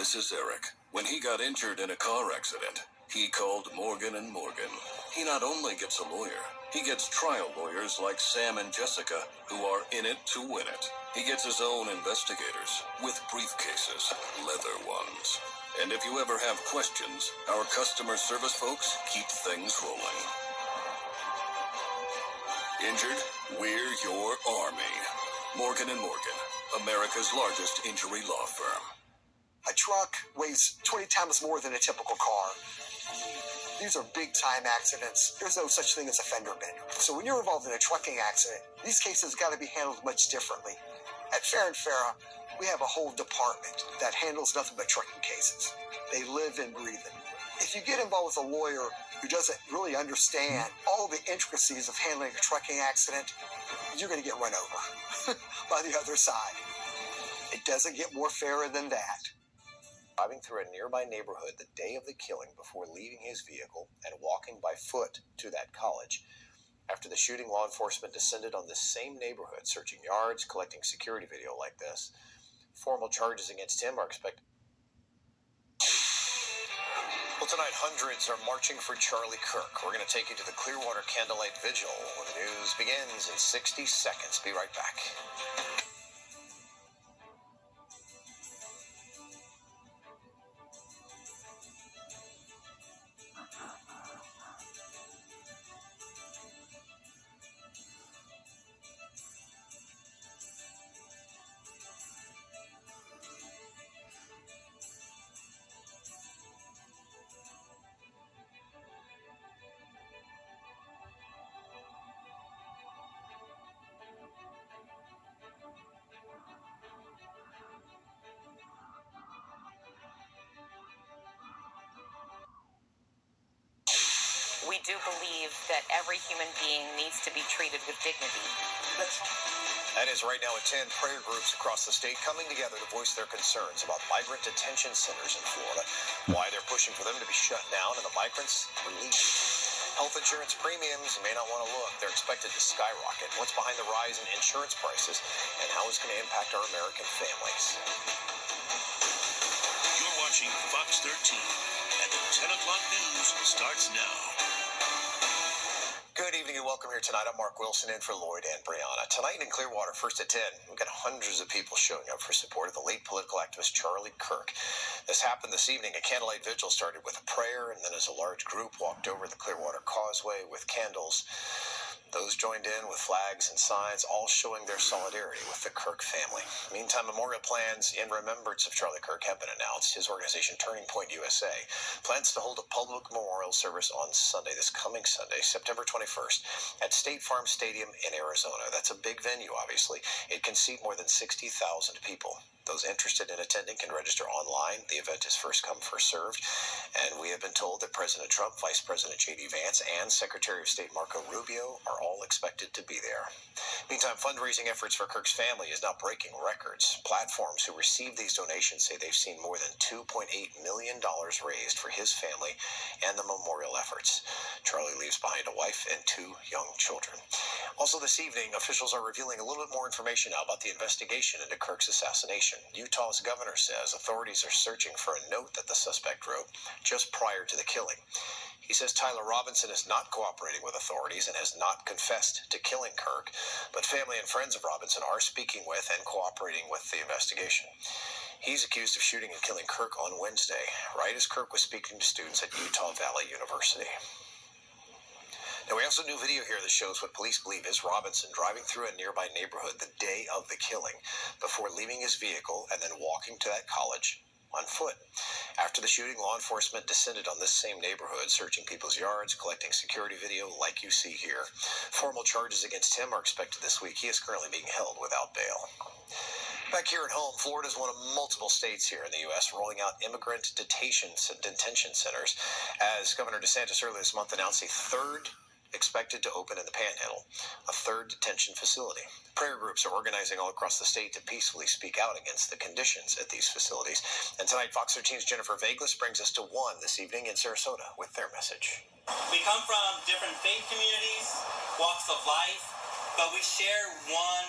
This is Eric. When he got injured in a car accident, he called Morgan & Morgan. He not only gets a lawyer, he gets trial lawyers like Sam and Jessica, who are in it to win it. He gets his own investigators, with briefcases, leather ones. And if you ever have questions, our customer service folks keep things rolling. Injured? We're your army. Morgan & Morgan, America's largest injury law firm. A truck weighs 20 times more than a typical car. These are big-time accidents. There's no such thing as a fender bender. So when you're involved in a trucking accident, these cases got to be handled much differently. At Fair & Farah, we have a whole department that handles nothing but trucking cases. They live and breathe it. If you get involved with a lawyer who doesn't really understand all the intricacies of handling a trucking accident, you're going to get run over by the other side. It doesn't get more fairer than that. Driving through a nearby neighborhood the day of the killing before leaving his vehicle and walking by foot to that college. After the shooting, law enforcement descended on this same neighborhood, searching yards, collecting security video like this. Formal charges against him are expected. Well, tonight, hundreds are marching for Charlie Kirk. We're going to take you to the Clearwater Candlelight Vigil when the news begins in 60 seconds. Be right back. We do believe that every human being needs to be treated with dignity. That is right now at 10 prayer groups across the state coming together to voice their concerns about migrant detention centers in Florida, why they're pushing for them to be shut down and the migrants released. Health insurance premiums, you may not want to look. They're expected to skyrocket. What's behind the rise in insurance prices and how it's going to impact our American families? You're watching Fox 13, and the 10 o'clock news starts now. Good evening and welcome here tonight. I'm Mark Wilson in for Lloyd and Briona. Tonight in Clearwater, first at 10, we've got hundreds of people showing up for support of the late political activist Charlie Kirk. This happened this evening. A candlelight vigil started with a prayer, and then as a large group walked over the Clearwater Causeway with candles, those joined in with flags and signs, all showing their solidarity with the Kirk family. Meantime, memorial plans in remembrance of Charlie Kirk have been announced. His organization, Turning Point USA, plans to hold a public memorial service on Sunday, this coming Sunday, September 21st, at State Farm Stadium in Arizona. That's a big venue, obviously. It can seat more than 60,000 people. Those interested in attending can register online. The event is first come, first served. And we have been told that President Trump, Vice President J.D. Vance, and Secretary of State Marco Rubio are all expected to be there. Meantime, fundraising efforts for Kirk's family is now breaking records. Platforms who receive these donations say they've seen more than $2.8 million raised for his family and the memorial efforts. Charlie leaves behind a wife and 2 young children. Also this evening, officials are revealing a little bit more information now about the investigation into Kirk's assassination. Utah's governor says authorities are searching for a note that the suspect wrote just prior to the killing. He says Tyler Robinson is not cooperating with authorities and has not confessed to killing Kirk, but family and friends of Robinson are speaking with and cooperating with the investigation. He's accused of shooting and killing Kirk on Wednesday, right as Kirk was speaking to students at Utah Valley University. Now, we have some new video here that shows what police believe is Robinson driving through a nearby neighborhood the day of the killing before leaving his vehicle and then walking to that college on foot. After the shooting, law enforcement descended on this same neighborhood, searching people's yards, collecting security video like you see here. Formal charges against him are expected this week. He is currently being held without bail. Back here at home, Florida is one of multiple states here in the U.S. rolling out immigrant detention centers, as Governor DeSantis earlier this month announced a third expected to open in the Panhandle, a third detention facility. Prayer groups are organizing all across the state to peacefully speak out against the conditions at these facilities. And tonight, Fox 13's Jennifer Vaglis brings us to one this evening in Sarasota with their message. We come from different faith communities, walks of life, but we share one